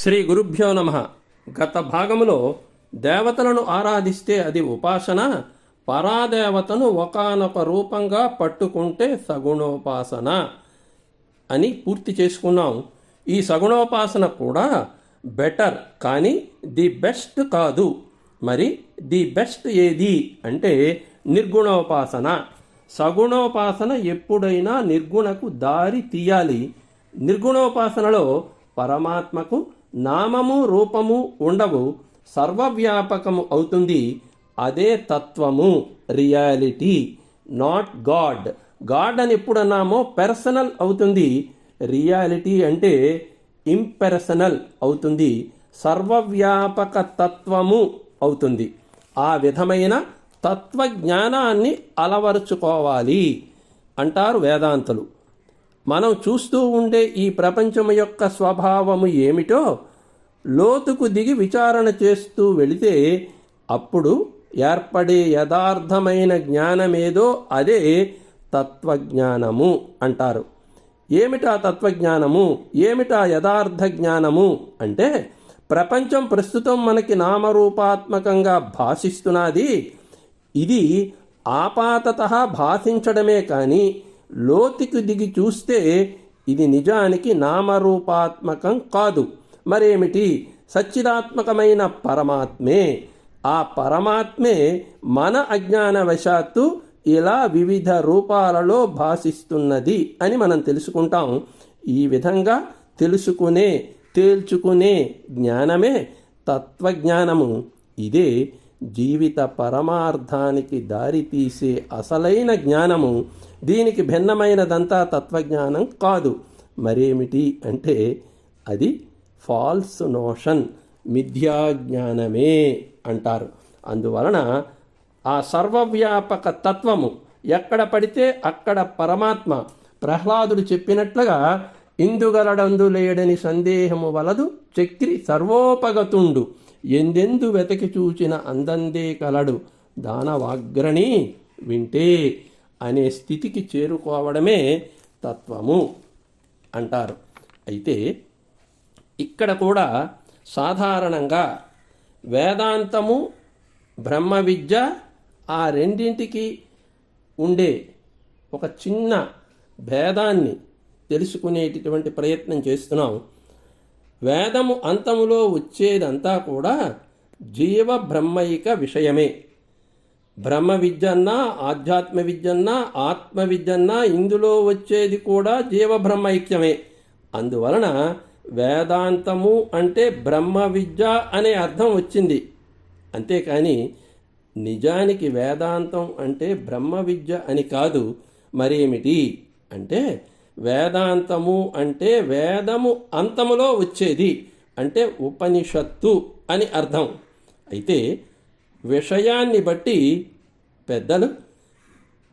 శ్రీ గురుభ్యో నమః. గత భాగములో దేవతలను ఆరాధిస్తే అది ఉపాసన, పరాదేవతను ఒకానొక రూపంగా పట్టుకుంటే సగుణోపాసన అని పూర్తి చేసుకున్నాం. ఈ సగుణోపాసన కూడా బెటర్, కానీ ది బెస్ట్ కాదు. మరి ది బెస్ట్ ఏది అంటే నిర్గుణోపాసన. సగుణోపాసన ఎప్పుడైనా నిర్గుణకు దారి తీయాలి. నిర్గుణోపాసనలో పరమాత్మకు నామము రూపము ఉండవు, సర్వవ్యాపకము అవుతుంది. అదే తత్వము, రియాలిటీ, నాట్ గాడ్. గాడ్ అని ఎప్పుడన్నామో పర్సనల్ అవుతుంది, రియాలిటీ అంటే ఇంపర్సనల్ అవుతుంది, సర్వవ్యాపక తత్వము అవుతుంది. ఆ విధమైన తత్వజ్ఞానాన్ని అలవరుచుకోవాలి అంటారు వేదాంతులు. మనం చూస్తూ ఉండే ఈ ప్రపంచం యొక్క స్వభావము ఏమిటో లోతుకు దిగి విచారణ చేస్తూ వెళితే అప్పుడు ఏర్పడే యథార్థమైన జ్ఞానమేదో అదే తత్వజ్ఞానము అంటారు. ఏమిటా తత్వజ్ఞానము, ఏమిటా యథార్థ జ్ఞానము అంటే, ప్రపంచం ప్రస్తుతం మనకి నామరూపాత్మకంగా భాషిస్తున్నది. ఇది ఆపాతతః భాషించడమే కానీ లోతుకు దిగి చూస్తే ఇది నిజానికి నామరూపాత్మకం కాదు. మరేమిటి? సచ్చిదాత్మకమైన పరమాత్మే. ఆ పరమాత్మే మన అజ్ఞానవశాత్తు ఇలా వివిధ రూపాలలో భాషిస్తున్నది అని మనం తెలుసుకుంటాం. ఈ విధంగా తెలుసుకునే, తేల్చుకునే జ్ఞానమే తత్వజ్ఞానము. ఇదే జీవిత పరమార్థానికి దారితీసే అసలైన జ్ఞానము. దీనికి భిన్నమైనదంతా తత్వజ్ఞానం కాదు. మరేమిటి అంటే అది ఫాల్స్ నోషన్, మిథ్యాజ్ఞానమే అంటారు. అందువలన ఆ సర్వవ్యాపక తత్వము ఎక్కడ పడితే అక్కడ పరమాత్మ. ప్రహ్లాదుడు చెప్పినట్లుగా ఇందుగలడందు లేడని సందేహము వలదు, చక్రి సర్వోపగతుండు, ఎందెందు వెతకి చూచిన అందందే కలడు, దానవాగ్రణి వింటే అనే స్థితికి చేరుకోవడమే తత్వము అంటారు. అయితే ఇక్కడ కూడా సాధారణంగా వేదాంతము, బ్రహ్మ విద్య, ఆ రెండింటికి ఉండే ఒక చిన్న భేదాన్ని తెలుసుకునేటటువంటి ప్రయత్నం చేస్తున్నాం. వేదము అంతములో వచ్చేదంతా కూడా జీవ బ్రహ్మైక విషయమే. బ్రహ్మ విద్యన్నా, ఆధ్యాత్మ విద్యన్నా, ఆత్మ విద్యన్నా ఇందులో వచ్చేది కూడా జీవ బ్రహ్మైక్యమే. అందువలన వేదాంతము అంటే బ్రహ్మ విద్య అనే అర్థం వచ్చింది. అంతేకాని నిజానికి వేదాంతం అంటే బ్రహ్మ విద్య అని కాదు. మరేమిటి అంటే వేదాంతము అంటే వేదము అంతములో వచ్చేది, అంటే ఉపనిషత్తు అని అర్థం. అయితే విషయాన్ని బట్టి పెద్దలు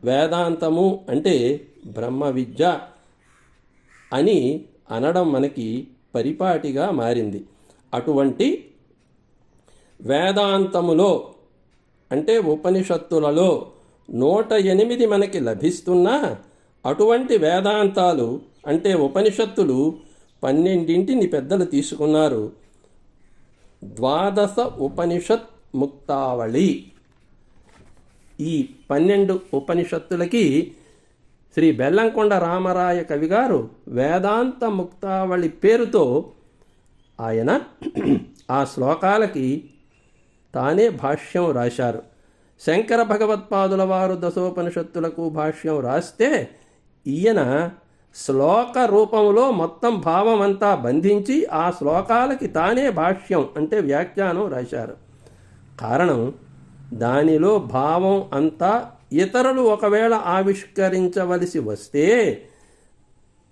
వేదాంతము అంటే బ్రహ్మ విద్య అని అనడం మనకి పరిపాటిగా మారింది. అటువంటి వేదాంతములో అంటే ఉపనిషత్తులలో 108 మనకి లభిస్తున్నా అటువంటి వేదాంతాలు అంటే ఉపనిషత్తులు 12 పెద్దలు తీసుకున్నారు. 12 ఉపనిషత్ ముక్తావళి. ఈ 12 ఉపనిషత్తులకి శ్రీ బెల్లంకొండ రామరాయ కవిగారు వేదాంత ముక్తావళి పేరుతో ఆయన ఆ శ్లోకాలకి తానే భాష్యం రాశారు. శంకర భగవత్పాదుల వారు దశోపనిషత్తులకు భాష్యం రాస్తే ఈయన శ్లోక రూపంలో మొత్తం భావమంతా బంధించి ఆ శ్లోకాలకి తానే భాష్యం అంటే వ్యాఖ్యానం రాశారు. కారణం, దానిలో భావం అంతా ఇతరులు ఒకవేళ ఆవిష్కరించవలసి వస్తే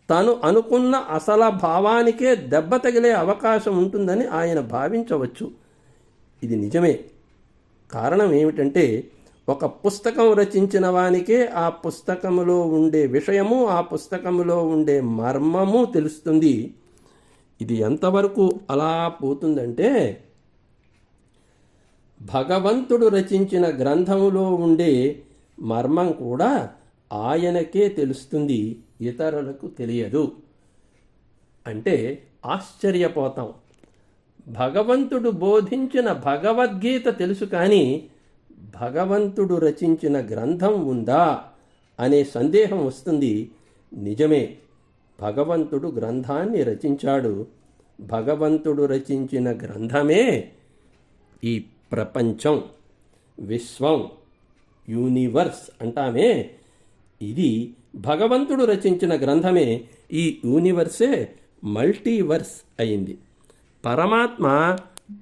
తను అనుకున్న అసలు భావానికే దెబ్బ తగిలే అవకాశం ఉంటుందని ఆయన భావించవచ్చు. ఇది నిజమే. కారణం ఏమిటంటే, ఒక పుస్తకం రచించిన వానికే ఆ పుస్తకములో ఉండే విషయము, ఆ పుస్తకములో ఉండే మర్మము తెలుస్తుంది. ఇది ఎంతవరకు అలా పోతుందంటే, భగవంతుడు రచించిన గ్రంథములో ఉండే మర్మం కూడా ఆయనకే తెలుస్తుంది, ఇతరులకు తెలియదు. అంటే ఆశ్చర్యపోతాం. భగవంతుడు బోధించిన భగవద్గీత తెలుసు, కానీ భగవంతుడు రచించిన గ్రంథం ఉందా అనే సందేహం వస్తుంది. నిజమే, భగవంతుడు గ్రంథాన్ని రచించాడు. భగవంతుడు రచించిన గ్రంథమే ఈ ప్రపంచం, విశ్వం, యూనివర్స్ అంటామే. ఇది భగవంతుడు రచించిన గ్రంథమే. ఈ యూనివర్సే మల్టీవర్స్ అయింది. పరమాత్మ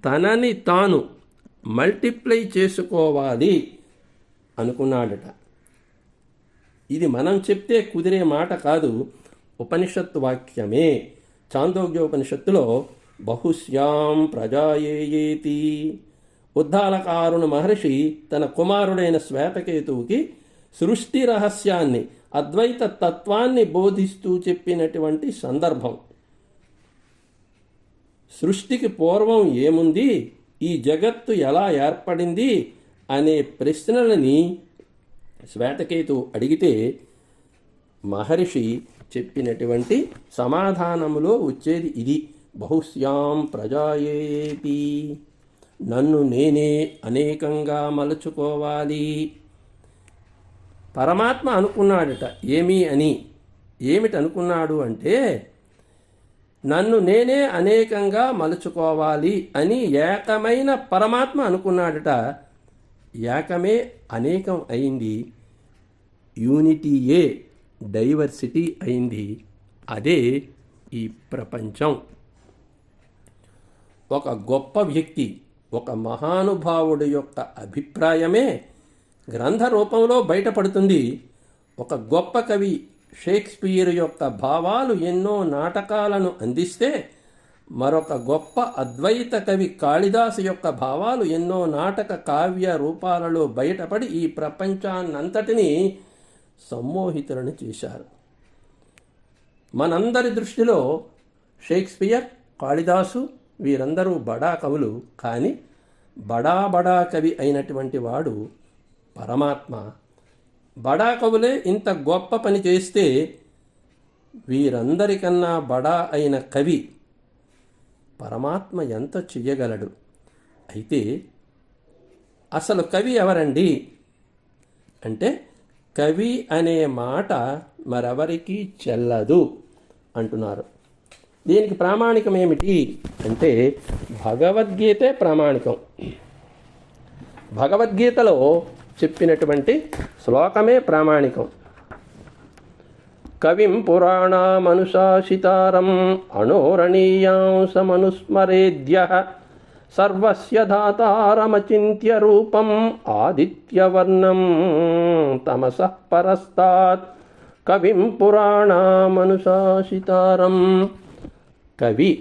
తనని తాను మల్టిప్లై చేసుకోవాలి అనుకున్నాడట. ఇది మనం చెప్తే కుదిరే మాట కాదు, ఉపనిషత్తు వాక్యమే. చాందోగ్యోపనిషత్తులో బహుశ్యాం ప్రజాయేయేతి, ఉద్దాలకారుణ మహర్షి తన కుమారుడైన శ్వేతకేతువుకి సృష్టి రహస్యాన్ని, అద్వైత తత్వాన్ని బోధిస్తూ చెప్పినటువంటి సందర్భం. సృష్టికి పూర్వం ఏముంది, ఈ జగత్తు ఎలా ఏర్పడింది అనే ప్రశ్నలని శ్వేతకేతువు అడిగితే మహర్షి చెప్పినటువంటి సమాధానములో వచ్చేది ఇది: బహుశ్యాం ప్రజాయేతి, నన్ను నేనే అనేకంగా మలుచుకోవాలి. పరమాత్మ అనుకున్నాడట ఏమిటి అనుకున్నాడు అంటే, నన్ను నేనే అనేకంగా మలుచుకోవాలి అని ఏకమైన పరమాత్మ అనుకున్నాడట. ఏకమే అనేకం అయింది, యూనిటీయే డైవర్సిటీ అయింది. అదే ఈ ప్రపంచం. ఒక గొప్ప వ్యక్తి, ఒక మహానుభావుడి యొక్క అభిప్రాయమే గ్రంథ రూపంలో బయటపడుతుంది. ఒక గొప్ప కవి షేక్స్పియర్ యొక్క భావాలు ఎన్నో నాటకాలను అందిస్తే, మరొక గొప్ప అద్వైత కవి కాళిదాసు యొక్క భావాలు ఎన్నో నాటక కావ్య రూపాలలో బయటపడి ఈ ప్రపంచాన్నంతటినీ సమ్మోహితులను చేశారు. మనందరి దృష్టిలో షేక్స్పియర్, కాళిదాసు వీరందరూ బడా కవులు, కానీ బడా కవి అయినటువంటి వాడు పరమాత్మ. బడా కవులే ఇంత గొప్ప పని చేస్తే, వీరందరికన్నా బడా అయిన కవి పరమాత్మ ఎంత చెయ్యగలడు? అయితే అసలు కవి ఎవరండి అంటే, కవి అనే మాట మరెవరికీ చెల్లదు అంటున్నారు. దీనికి ప్రామాణికం ఏమిటి అంటే, భగవద్గీతే ప్రామాణికం. భగవద్గీతలో చెప్పినటువంటి శ్లోకమే ప్రామాణికం. కవిం పురాణామనుశాసితారం అణోరణీయాంసమనుస్మరేద్యః సర్వస్య ధాతారమచింత్య రూపం ఆదిత్యవర్ణం తమసః పరస్తాత్ కవిం పురాణామనుశాసితారం. కవి,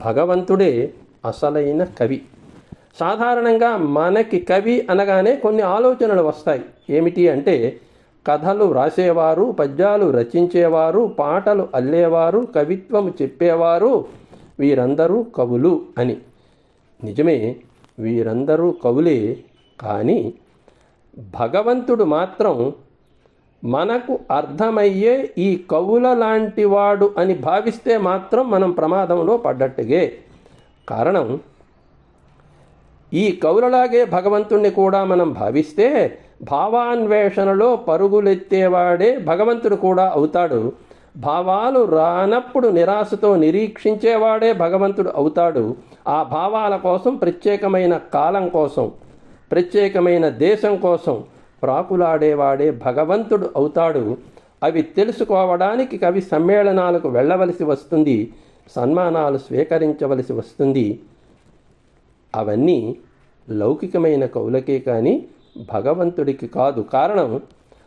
భగవంతుడే అసలైన కవి. సాధారణంగా మనకి కవి అనగానే కొన్ని ఆలోచనలు వస్తాయి. ఏమిటి అంటే, కథలు రాసేవారు, పద్యాలు రచించేవారు, పాటలు అల్లేవారు, కవిత్వము చెప్పేవారు, వీరందరూ కవులు అని. నిజమే, వీరందరూ కవులే. కానీ భగవంతుడు మాత్రం మనకు అర్థమయ్యే ఈ కవుల లాంటి వాడు అని భావిస్తే మాత్రం మనం ప్రమాదంలో పడ్డట్టుగే. కారణం, ఈ కవులలాగే భగవంతుణ్ణి కూడా మనం భావిస్తే భావాన్వేషణలో పరుగులెత్తేవాడే భగవంతుడు కూడా అవుతాడు. భావాలు రానప్పుడు నిరాశతో నిరీక్షించేవాడే భగవంతుడు అవుతాడు. ఆ భావాల కోసం, ప్రత్యేకమైన కాలం కోసం, ప్రత్యేకమైన దేశం కోసం ప్రాకులాడేవాడే భగవంతుడు అవుతాడు. అవి తెలుసుకోవడానికి కవి సమ్మేళనాలకు వెళ్ళవలసి వస్తుంది, సన్మానాలు స్వీకరించవలసి వస్తుంది. అవన్నీ లౌకికమైన కవులకే కానీ భగవంతుడికి కాదు. కారణం,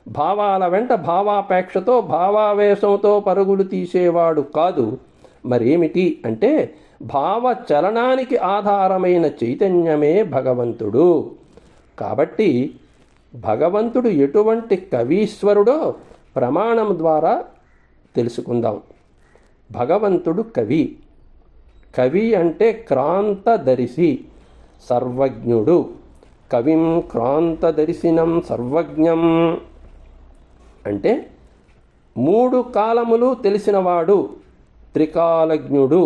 భావాల వెంట భావాపేక్షతో, భావావేశంతో పరుగులు తీసేవాడు కాదు. మరేమిటి అంటే, భావ చలనానికి ఆధారమైన చైతన్యమే భగవంతుడు. కాబట్టి భగవంతుడు ఎటువంటి కవీశ్వరుడో ప్రమాణం ద్వారా తెలుసుకుందాం. భగవంతుడు కవి. కవి అంటే క్రాంతదర్శి, సర్వజ్ఞుడు. కవిం క్రాంతదర్శినం సర్వజ్ఞం అంటే 3 కాలములు తెలిసినవాడు, త్రికాలజ్ఞుడు.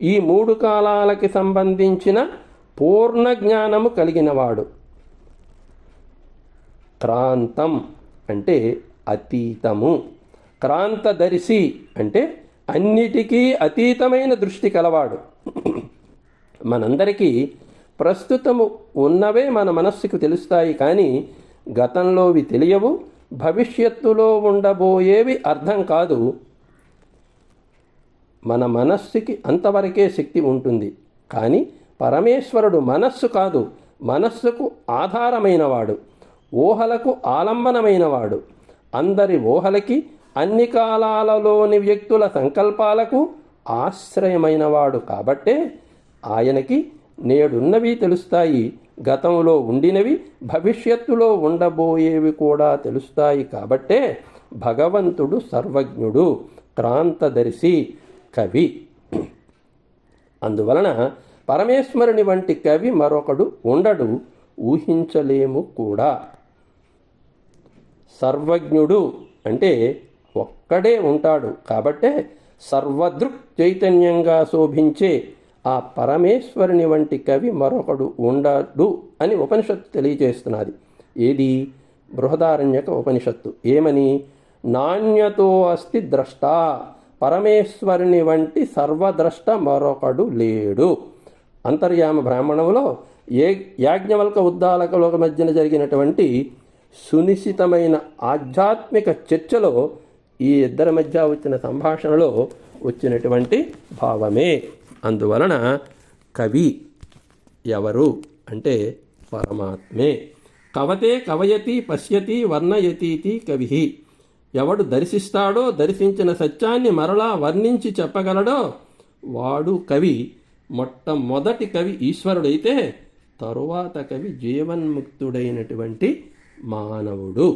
ఈ 3 కాలాలకి సంబంధించిన పూర్ణ జ్ఞానము కలిగినవాడు. క్రాంతం అంటే అతీతము, క్రాంతదర్శి అంటే అన్నిటికీ అతీతమైన దృష్టి కలవాడు. మనందరికీ ప్రస్తుతము ఉన్నవే మన మనస్సుకు తెలుస్తాయి, కానీ గతంలోవి తెలియవు, భవిష్యత్తులో ఉండబోయేవి అర్థం కాదు. మన మనస్సుకి అంతవరకే శక్తి ఉంటుంది, కానీ పరమేశ్వరుడు మనస్సు కాదు, మనస్సుకు ఆధారమైనవాడు, ఊహలకు ఆలంబనమైనవాడు. అందరి ఊహలకి, అన్ని కాలాలలోని వ్యక్తుల సంకల్పాలకు ఆశ్రయమైనవాడు. కాబట్టే ఆయనకి నేడున్నవి తెలుస్తాయి, గతంలో ఉండినవి, భవిష్యత్తులో ఉండబోయేవి కూడా తెలుస్తాయి. కాబట్టే భగవంతుడు సర్వజ్ఞుడు, క్రాంతదర్శి, కవి. అందువలన పరమేశ్వరుని వంటి కవి మరొకడు ఉండడు, ఊహించలేము కూడా. సర్వజ్ఞుడు అంటే ఒక్కడే ఉంటాడు. కాబట్టే సర్వదృక్ చైతన్యంగా శోభించే ఆ పరమేశ్వరుని వంటి కవి మరొకడు ఉండడు అని ఉపనిషత్తు తెలియజేస్తున్నది. ఏది? బృహదారణ్యక ఉపనిషత్తు. ఏమని? నాణ్యతో అస్తి ద్రష్ట, పరమేశ్వరుని వంటి సర్వద్రష్ట మరొకడు లేడు. అంతర్యామ బ్రాహ్మణంలో యాజ్ఞవల్క ఉద్దాలకుల మధ్యన జరిగినటువంటి సునిశ్చితమైన ఆధ్యాత్మిక చర్చలో ఈ ఇద్దరి మధ్య వచ్చిన సంభాషణలో వచ్చినటువంటి భావమే. అందువలన కవి ఎవరు అంటే పరమాత్మే. కవతే కవయతి పశ్యతి వర్ణయతీతి కవి. ఎవడు దర్శిస్తాడో, దర్శించిన సత్యాన్ని మరలా వర్ణించి చెప్పగలడో వాడు కవి. మొట్టమొదటి కవి ఈశ్వరుడైతే తరువాత కవి జీవన్ముక్తుడైనటువంటి మానవుడు.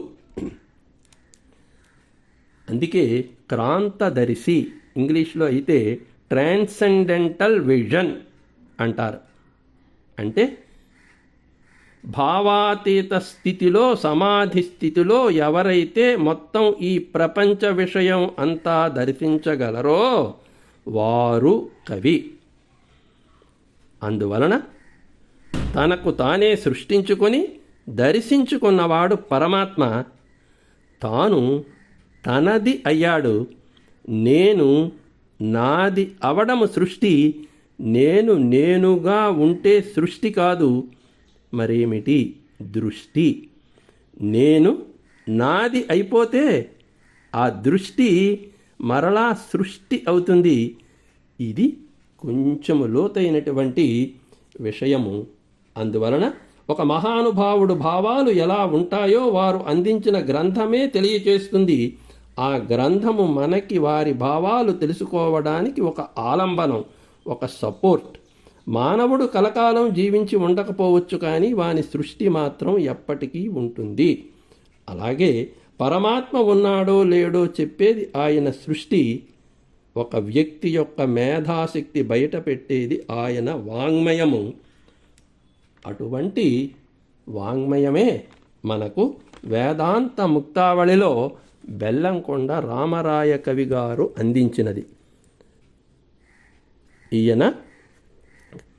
అందుకే క్రాంతదర్శి, ఇంగ్లీష్లో అయితే ట్రాన్సెండెంటల్ విజన్ అంటారు. అంటే భావాతీత స్థితిలో, సమాధి స్థితిలో ఎవరైతే మొత్తం ఈ ప్రపంచ విషయం అంతా దర్శించగలరో వారు కవి. అందువలన తనకు తానే సృష్టించుకొని దర్శించుకున్నవాడు పరమాత్మ. తాను తనది అయ్యాడు. నేను నాది అవడము సృష్టి. నేనుగా ఉంటే సృష్టి కాదు, మరేమిటి? దృష్టి. నేను నాది అయిపోతే ఆ దృష్టి మరలా సృష్టి అవుతుంది. ఇది కొంచెము లోతైనటువంటి విషయము. అందువలన ఒక మహానుభావుడు భావాలు ఎలా ఉంటాయో వారు అందించిన గ్రంథమే తెలియచేస్తుంది. ఆ గ్రంథము మనకి వారి భావాలు తెలుసుకోవడానికి ఒక ఆలంబనం, ఒక సపోర్ట్. మానవుడు కలకాలం జీవించి ఉండకపోవచ్చు, కానీ వాని సృష్టి మాత్రం ఎప్పటికీ ఉంటుంది. అలాగే పరమాత్మ ఉన్నాడో లేడో చెప్పేది ఆయన సృష్టి. ఒక వ్యక్తి యొక్క మేధాశక్తి బయట పెట్టేది ఆయన వాంగ్మయము. అటువంటి వాంగ్మయమే మనకు వేదాంత ముక్తావళిలో బెల్లంకొండ రామరాయ కవి గారు అందించినది. ఈయన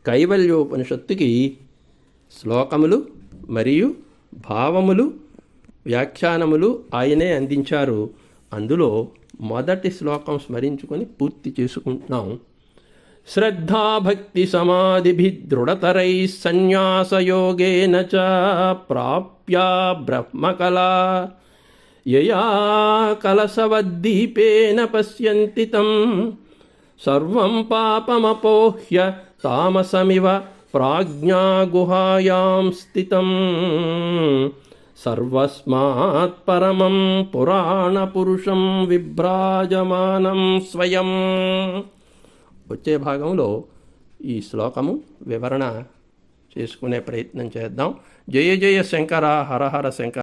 కైవల్యోపనిషత్తుకి శ్లోకములు మరియు భావములు, వ్యాఖ్యానములు ఆయనే అందించారు. అందులో మొదటి శ్లోకం స్మరించుకొని పూర్తి చేసుకుంటున్నాం. శ్రద్ధాభక్తి సమాధిభిదృఢతరై సన్యాసయోగేన చ ప్రాప్య బ్రహ్మకళా యయా కలసవద్దీపేన పశ్యంతి తం సర్వం పాపమపోహ్య తామసమివ ప్రాజ్ఞాగుహాయాం స్థితం సర్వస్మాత్ పరమం పురాణపురుషం విభ్రాజమానం స్వయం. వచ్చే భాగంలో ఈ శ్లోకము వివరణ చేసుకునే ప్రయత్నం చేద్దాం. జయ జయ శంకర, హర హర శంకర.